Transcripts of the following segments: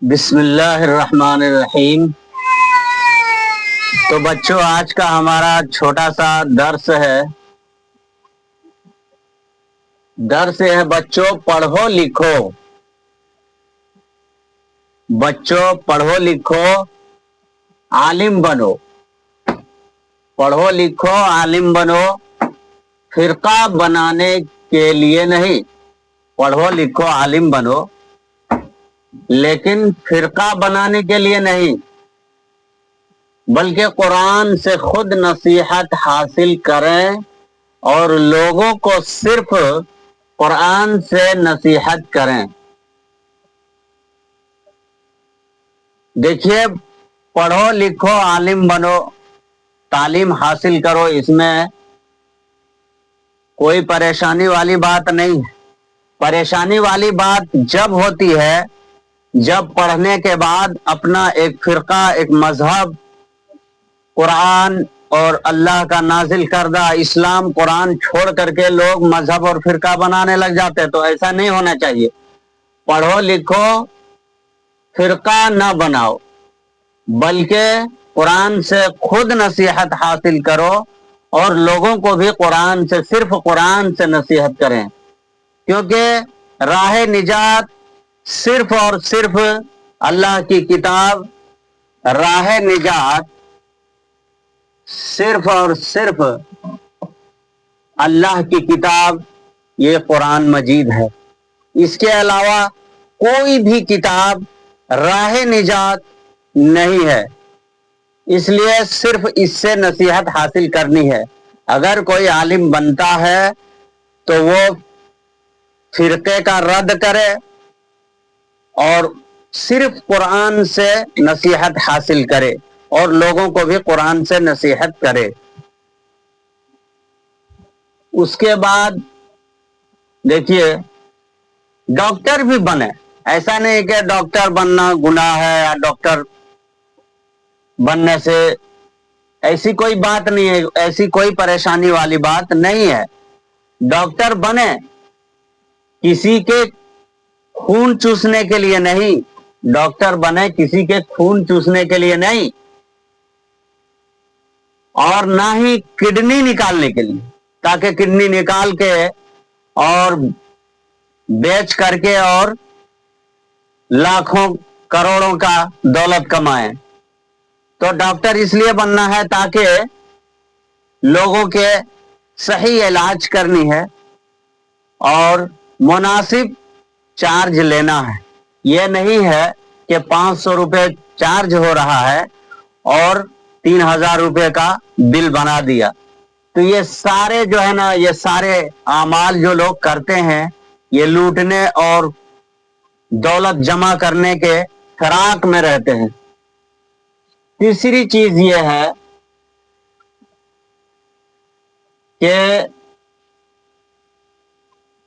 بسم اللہ الرحمن الرحیم۔ تو بچوں، آج کا ہمارا چھوٹا سا درس ہے بچوں پڑھو لکھو۔ بچوں پڑھو لکھو، عالم بنو۔ پڑھو لکھو، عالم بنو، فرقہ بنانے کے لیے نہیں۔ پڑھو لکھو، عالم بنو، لیکن فرقہ بنانے کے لیے نہیں، بلکہ قرآن سے خود نصیحت حاصل کریں اور لوگوں کو صرف قرآن سے نصیحت کریں۔ دیکھیے، پڑھو لکھو، عالم بنو، تعلیم حاصل کرو، اس میں کوئی پریشانی والی بات نہیں ہے۔ پریشانی والی بات جب ہوتی ہے جب پڑھنے کے بعد اپنا ایک فرقہ، ایک مذہب، قرآن اور اللہ کا نازل کردہ اسلام قرآن چھوڑ کر کے لوگ مذہب اور فرقہ بنانے لگ جاتے ہیں۔ تو ایسا نہیں ہونا چاہیے۔ پڑھو لکھو، فرقہ نہ بناؤ، بلکہ قرآن سے خود نصیحت حاصل کرو اور لوگوں کو بھی قرآن سے، صرف قرآن سے نصیحت کریں، کیونکہ راہ نجات صرف اور صرف اللہ کی کتاب، راہ نجات صرف اور صرف اللہ کی کتاب، یہ قرآن مجید ہے۔ اس کے علاوہ کوئی بھی کتاب راہ نجات نہیں ہے۔ اس لیے صرف اس سے نصیحت حاصل کرنی ہے۔ اگر کوئی عالم بنتا ہے تو وہ فرقے کا رد کرے اور صرف قرآن سے نصیحت حاصل کرے اور لوگوں کو بھی قرآن سے نصیحت کرے۔ اس کے بعد دیکھیے، ڈاکٹر بھی بنے۔ ایسا نہیں کہ ڈاکٹر بننا گناہ ہے یا ڈاکٹر بننے سے ایسی کوئی بات نہیں ہے، ایسی کوئی پریشانی والی بات نہیں ہے۔ ڈاکٹر بنے، کسی کے خون چوسنے کے لیے نہیں۔ ڈاکٹر بنے کسی کے خون چوسنے کے لیے نہیں، اور نہ ہی کڈنی نکالنے کے لیے، تاکہ کڈنی نکال کے اور بیچ کر کے اور لاکھوں کروڑوں کا دولت کمائیں۔ تو ڈاکٹر اس لیے بننا ہے تاکہ لوگوں کے صحیح علاج کرنی ہے اور مناسب چارج لینا ہے۔ یہ نہیں ہے کہ 500 روپے چارج ہو رہا ہے اور 3000 روپے کا بل بنا دیا۔ تو یہ سارے جو ہے نا، یہ سارے اعمال جو لوگ کرتے ہیں، یہ لوٹنے اور دولت جمع کرنے کے فراق میں رہتے ہیں۔ تیسری چیز یہ ہے کہ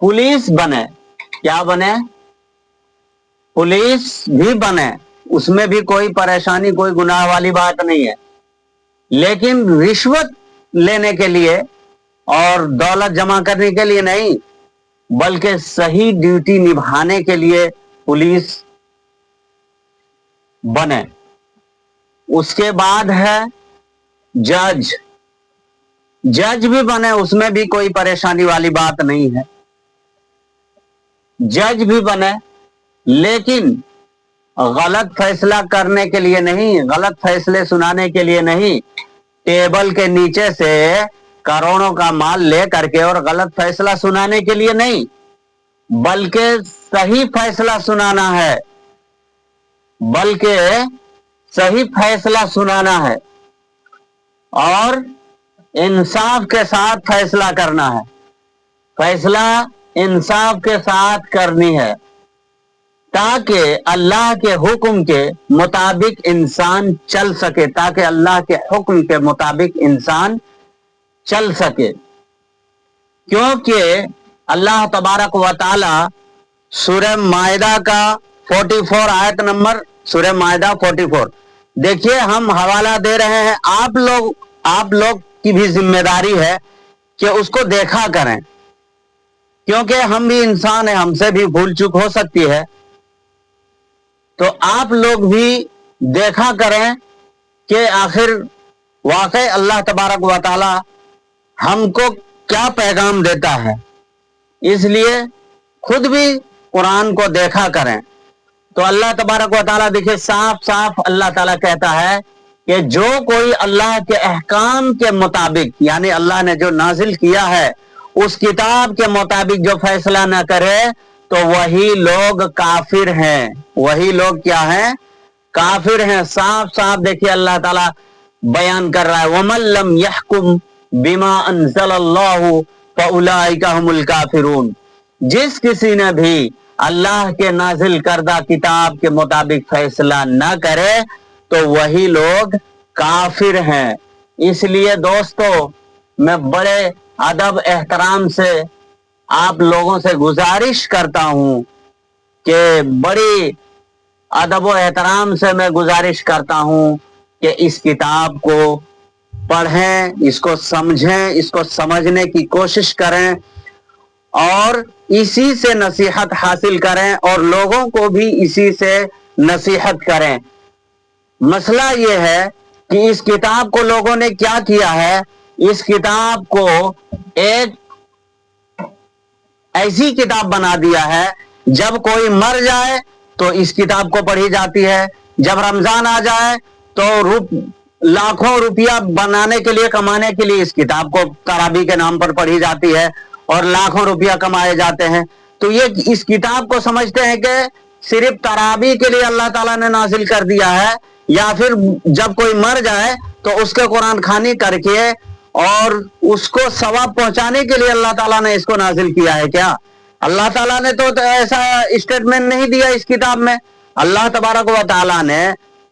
پولیس بنے۔ کیا بنے؟ پولیس بھی بنے، اس میں بھی کوئی پریشانی، کوئی گناہ والی بات نہیں ہے، لیکن رشوت لینے کے لیے اور دولت جمع کرنے کے لیے نہیں، بلکہ صحیح ڈیوٹی نبھانے کے لیے پولیس بنے۔ اس کے بعد ہے جج۔ جج بھی بنے، اس میں بھی کوئی پریشانی والی بات نہیں ہے۔ جج بھی بنے، لیکن غلط فیصلہ کرنے کے لیے نہیں، غلط فیصلے سنانے کے لیے نہیں، ٹیبل کے نیچے سے کروڑوں کا مال لے کر کے اور غلط فیصلہ سنانے کے لیے نہیں، بلکہ صحیح فیصلہ سنانا ہے، بلکہ صحیح فیصلہ سنانا ہے اور انصاف کے ساتھ فیصلہ کرنا ہے۔ فیصلہ انصاف کے ساتھ کرنی ہے، تاکہ اللہ کے حکم کے مطابق انسان چل سکے، تاکہ اللہ کے حکم کے مطابق انسان چل سکے۔ کیونکہ اللہ تبارک و تعالی سورہ مائدہ کا 44 آیت نمبر، سورہ مائدہ 44، دیکھیے ہم حوالہ دے رہے ہیں، آپ لوگ کی بھی ذمہ داری ہے کہ اس کو دیکھا کریں، کیونکہ ہم بھی انسان ہیں، ہم سے بھی بھول چوک ہو سکتی ہے۔ تو آپ لوگ بھی دیکھا کریں کہ آخر واقعی اللہ تبارک و تعالی ہم کو کیا پیغام دیتا ہے. اس لیے خود بھی قرآن کو دیکھا کریں. تو اللہ تبارک و تعالیٰ دیکھیں صاف صاف اللہ تعالیٰ کہتا ہے کہ جو کوئی اللہ کے احکام کے مطابق یعنی اللہ نے جو نازل کیا ہے اس کتاب کے مطابق جو فیصلہ نہ کرے تو وہی لوگ کافر ہیں. وہی لوگ کیا ہیں؟ کافر ہیں. صاف صاف دیکھیے اللہ تعالیٰ بیان کر رہا ہے وَمَن لَّمْ يَحْكُمْ بِمَا أَنزَلَ اللَّهُ فَأُولَٰئِكَ هُمُ الْكَافِرُونَ. جس کسی نے بھی اللہ کے نازل کردہ کتاب کے مطابق فیصلہ نہ کرے تو وہی لوگ کافر ہیں. اس لیے دوستو میں بڑے ادب احترام سے آپ لوگوں سے گزارش کرتا ہوں کہ بڑی ادب و احترام سے میں گزارش کرتا ہوں کہ اس کتاب کو پڑھیں, اس کو سمجھیں, اس کو سمجھنے کی کوشش کریں اور اسی سے نصیحت حاصل کریں اور لوگوں کو بھی اسی سے نصیحت کریں. مسئلہ یہ ہے کہ اس کتاب کو لوگوں نے کیا کیا ہے, اس کتاب کو ایک ایسی کتاب بنا دیا ہے جب کوئی مر جائے تو اس کتاب کو پڑھی جاتی ہے, جب رمضان آ جائے تو لاکھوں روپیہ بنانے کے لیے کمانے کے لیے اس کتاب کو تراویح کے نام پر پڑھی جاتی ہے اور لاکھوں روپیہ کمائے جاتے ہیں. تو یہ اس کتاب کو سمجھتے ہیں کہ صرف تراویح کے لیے اللہ تعالیٰ نے نازل کر دیا ہے یا پھر جب کوئی مر جائے تو اس کے قرآن خوانی کر کے اور اس کو ثواب پہنچانے کے لیے اللہ تعالیٰ نے اس کو نازل کیا ہے. کیا اللہ تعالیٰ نے تو ایسا اسٹیٹمنٹ نہیں دیا اس کتاب میں. اللہ تبارک و تعالیٰ نے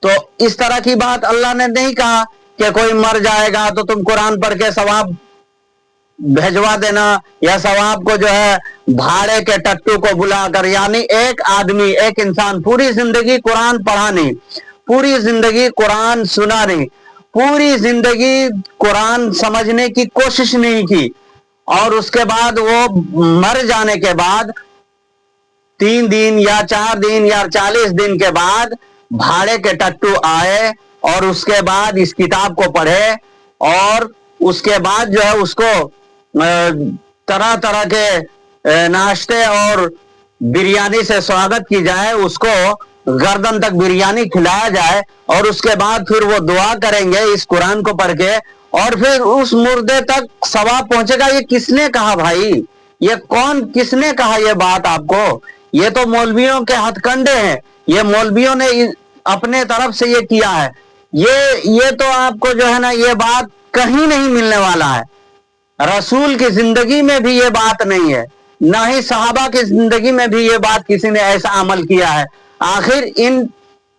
تو اس طرح کی بات اللہ نے نہیں کہا کہ کوئی مر جائے گا تو تم قرآن پڑھ کے ثواب بھیجوا دینا یا ثواب کو جو ہے بھاڑے کے ٹٹو کو بلا کر, یعنی ایک آدمی ایک انسان پوری زندگی قرآن پڑھا نہیں, پوری زندگی قرآن سنا نہیں, پوری زندگی قرآن سمجھنے کی کوشش نہیں کی اور اس کے بعد وہ مر جانے کے بعد 3 دن یا 4 دن یا 40 دن کے بعد بھاڑے کے ٹٹو آئے اور اس کے بعد اس کتاب کو پڑھے اور اس کے بعد جو ہے اس کو طرح طرح کے ناشتے اور بریانی سے سواگت کی جائے, اس کو گردن تک بریانی کھلایا جائے اور اس کے بعد پھر وہ دعا کریں گے اس قرآن کو پڑھ کے اور پھر اس مردے تک ثواب پہنچے گا. یہ کس نے کہا بھائی؟ یہ کون, کس نے کہا یہ بات آپ کو؟ یہ تو مولویوں کے ہتھ کنڈے ہیں, یہ مولویوں نے اپنے طرف سے یہ کیا ہے. یہ تو آپ کو جو ہے نا یہ بات کہیں نہیں ملنے والا ہے. رسول کی زندگی میں بھی یہ بات نہیں ہے, نہ ہی صحابہ کی زندگی میں بھی یہ بات کسی نے ایسا عمل کیا ہے. آخر ان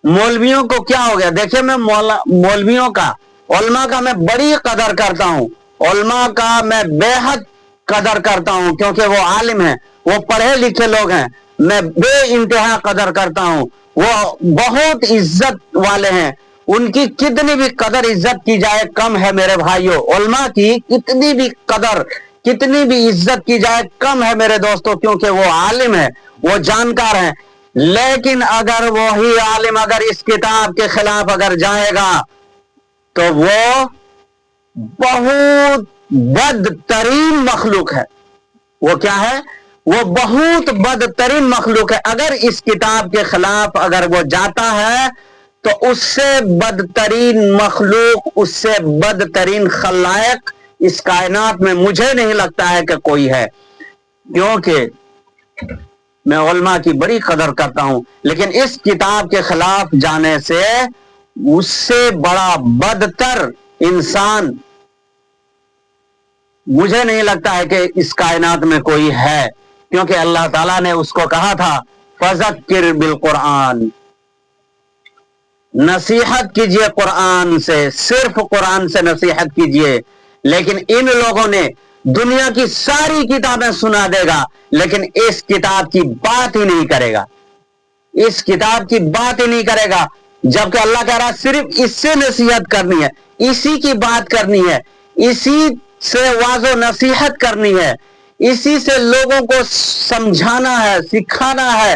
مولویوں کو کیا ہو گیا؟ دیکھیں میں مولویوں کا, علماء کا میں بڑی قدر کرتا ہوں, علماء کا میں بے حد قدر کرتا ہوں کیونکہ وہ عالم ہیں, وہ پڑھے لکھے لوگ ہیں, میں بے انتہا قدر کرتا ہوں, وہ بہت عزت والے ہیں, ان کی کتنی بھی قدر عزت کی جائے کم ہے میرے بھائیوں. علماء کی کتنی بھی قدر کتنی بھی عزت کی جائے کم ہے میرے دوستوں, کیونکہ وہ عالم ہے, وہ جانکار ہیں. لیکن اگر وہی عالم اگر اس کتاب کے خلاف اگر جائے گا تو وہ بہت بدترین مخلوق ہے. وہ کیا ہے؟ وہ بہت بدترین مخلوق ہے. اگر اس کتاب کے خلاف اگر وہ جاتا ہے تو اس سے بدترین مخلوق, اس سے بدترین خلائق اس کائنات میں مجھے نہیں لگتا ہے کہ کوئی ہے, کیونکہ میں علماء کی بڑی قدر کرتا ہوں. لیکن اس کتاب کے خلاف جانے سے اس سے بڑا بدتر انسان مجھے نہیں لگتا ہے کہ اس کائنات میں کوئی ہے, کیونکہ اللہ تعالیٰ نے اس کو کہا تھا فذکر بالقرآن, نصیحت کیجئے قرآن سے, صرف قرآن سے نصیحت کیجئے. لیکن ان لوگوں نے دنیا کی ساری کتابیں سنا دے گا لیکن اس کتاب کی بات ہی نہیں کرے گا, اس کتاب کی بات ہی نہیں کرے گا. جبکہ اللہ کہہ رہا صرف اس سے نصیحت کرنی ہے, اسی کی بات کرنی ہے, اسی سے واضح و نصیحت کرنی ہے, اسی سے لوگوں کو سمجھانا ہے, سکھانا ہے.